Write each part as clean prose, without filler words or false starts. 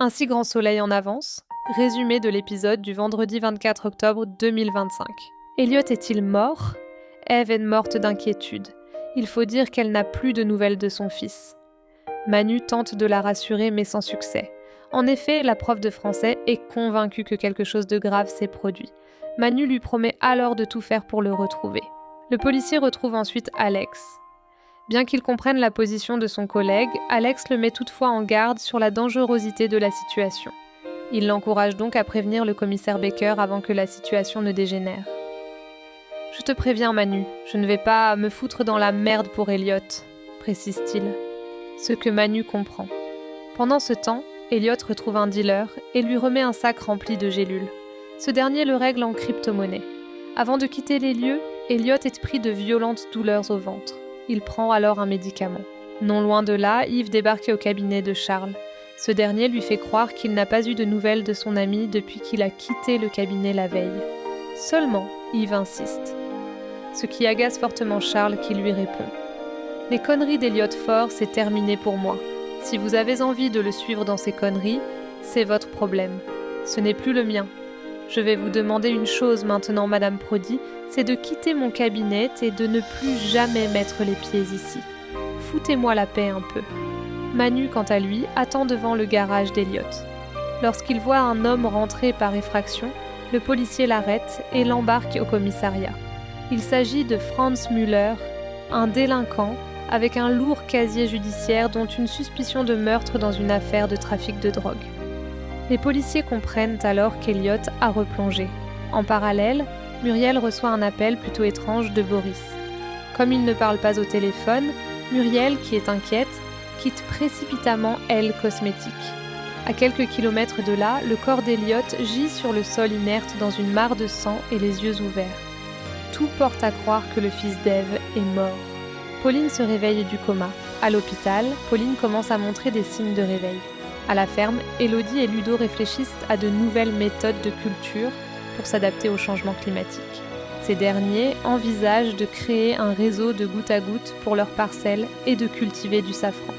Un si grand soleil en avance, résumé de l'épisode du vendredi 24 octobre 2025. Elliot est-il mort ? Eve est morte d'inquiétude. Il faut dire qu'elle n'a plus de nouvelles de son fils. Manu tente de la rassurer mais sans succès. En effet, la prof de français est convaincue que quelque chose de grave s'est produit. Manu lui promet alors de tout faire pour le retrouver. Le policier retrouve ensuite Alex. Bien qu'il comprenne la position de son collègue, Alex le met toutefois en garde sur la dangerosité de la situation. Il l'encourage donc à prévenir le commissaire Baker avant que la situation ne dégénère. « Je te préviens Manu, je ne vais pas me foutre dans la merde pour Elliot », précise-t-il. Ce que Manu comprend. Pendant ce temps, Elliot retrouve un dealer et lui remet un sac rempli de gélules. Ce dernier le règle en crypto-monnaie. Avant de quitter les lieux, Elliot est pris de violentes douleurs au ventre. Il prend alors un médicament. Non loin de là, Yves débarque au cabinet de Charles. Ce dernier lui fait croire qu'il n'a pas eu de nouvelles de son ami depuis qu'il a quitté le cabinet la veille. Seulement, Yves insiste. Ce qui agace fortement Charles qui lui répond. « Les conneries d'Elliot Fort, c'est terminé pour moi. Si vous avez envie de le suivre dans ses conneries, c'est votre problème. Ce n'est plus le mien. Je vais vous demander une chose maintenant, Madame Prodi, c'est de quitter mon cabinet et de ne plus jamais mettre les pieds ici. Foutez-moi la paix un peu. » Manu, quant à lui, attend devant le garage d'Elliot. Lorsqu'il voit un homme rentrer par effraction, le policier l'arrête et l'embarque au commissariat. Il s'agit de Franz Müller, un délinquant avec un lourd casier judiciaire dont une suspicion de meurtre dans une affaire de trafic de drogue. Les policiers comprennent alors qu'Elliot a replongé. En parallèle, Muriel reçoit un appel plutôt étrange de Boris. Comme il ne parle pas au téléphone, Muriel, qui est inquiète, quitte précipitamment Elle Cosmétique. À quelques kilomètres de là, le corps d'Elliot gît sur le sol inerte dans une mare de sang et les yeux ouverts. Tout porte à croire que le fils d'Ève est mort. Pauline se réveille du coma. À l'hôpital, Pauline commence à montrer des signes de réveil. À la ferme, Élodie et Ludo réfléchissent à de nouvelles méthodes de culture pour s'adapter au changement climatique. Ces derniers envisagent de créer un réseau de goutte à goutte pour leurs parcelles et de cultiver du safran.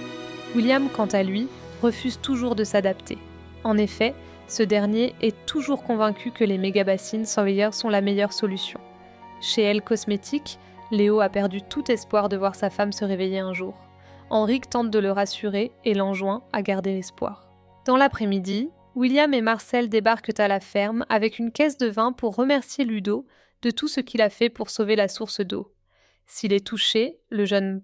William, quant à lui, refuse toujours de s'adapter. En effet, ce dernier est toujours convaincu que les méga-bassines sans veilleurs sont la meilleure solution. Chez Elle Cosmétique, Léo a perdu tout espoir de voir sa femme se réveiller un jour. Henrik tente de le rassurer et l'enjoint à garder espoir. Dans l'après-midi, William et Marcel débarquent à la ferme avec une caisse de vin pour remercier Ludo de tout ce qu'il a fait pour sauver la source d'eau. S'il est touché, le jeune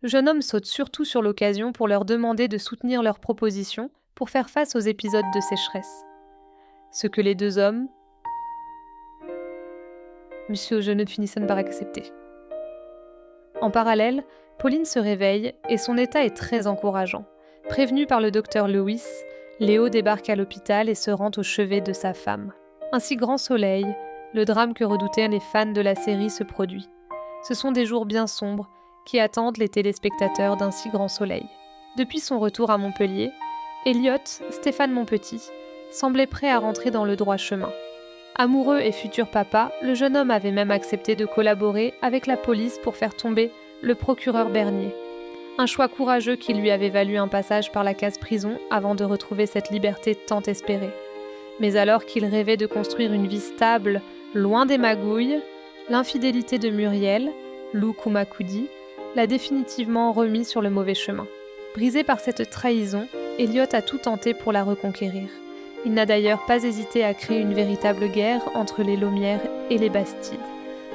homme saute surtout sur l'occasion pour leur demander de soutenir leurs propositions pour faire face aux épisodes de sécheresse. Ce que les deux hommes... Monsieur Geneux finissent par accepter. En parallèle, Pauline se réveille et son état est très encourageant. Prévenu par le docteur Lewis, Léo débarque à l'hôpital et se rend au chevet de sa femme. Un si grand soleil, le drame que redoutaient les fans de la série se produit. Ce sont des jours bien sombres qui attendent les téléspectateurs d'un si grand soleil. Depuis son retour à Montpellier, Elliot, Stéphane Monpetit, semblait prêt à rentrer dans le droit chemin. Amoureux et futur papa, le jeune homme avait même accepté de collaborer avec la police pour faire tomber le procureur Bernier. Un choix courageux qui lui avait valu un passage par la case prison avant de retrouver cette liberté tant espérée. Mais alors qu'il rêvait de construire une vie stable, loin des magouilles, l'infidélité de Muriel, Lou Kumakudi, l'a définitivement remis sur le mauvais chemin. Brisé par cette trahison, Elliot a tout tenté pour la reconquérir. Il n'a d'ailleurs pas hésité à créer une véritable guerre entre les Laumières et les Bastides,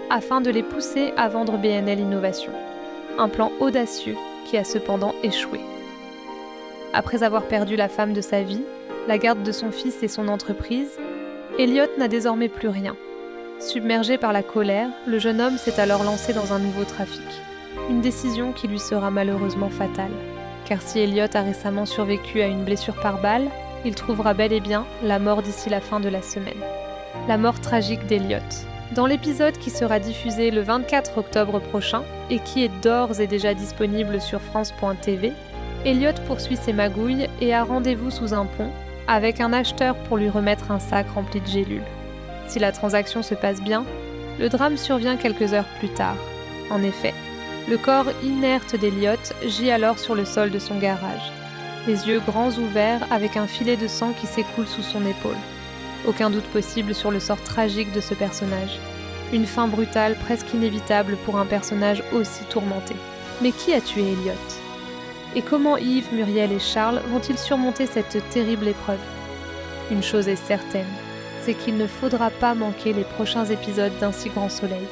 afin de les pousser à vendre BNL Innovation. Un plan audacieux qui a cependant échoué. Après avoir perdu la femme de sa vie, la garde de son fils et son entreprise, Elliot n'a désormais plus rien. Submergé par la colère, le jeune homme s'est alors lancé dans un nouveau trafic. Une décision qui lui sera malheureusement fatale. Car si Elliot a récemment survécu à une blessure par balle, il trouvera bel et bien la mort d'ici la fin de la semaine. La mort tragique d'Elliot. Dans l'épisode qui sera diffusé le 24 octobre prochain et qui est d'ores et déjà disponible sur France.tv, Elliot poursuit ses magouilles et a rendez-vous sous un pont avec un acheteur pour lui remettre un sac rempli de gélules. Si la transaction se passe bien, le drame survient quelques heures plus tard. En effet, le corps inerte d'Elliot gît alors sur le sol de son garage. les yeux grands ouverts avec un filet de sang qui s'écoule sous son épaule. Aucun doute possible sur le sort tragique de ce personnage. Une fin brutale presque inévitable pour un personnage aussi tourmenté. Mais qui a tué Elliot ? Et comment Yves, Muriel et Charles vont-ils surmonter cette terrible épreuve ? Une chose est certaine, c'est qu'il ne faudra pas manquer les prochains épisodes d'Un si grand soleil.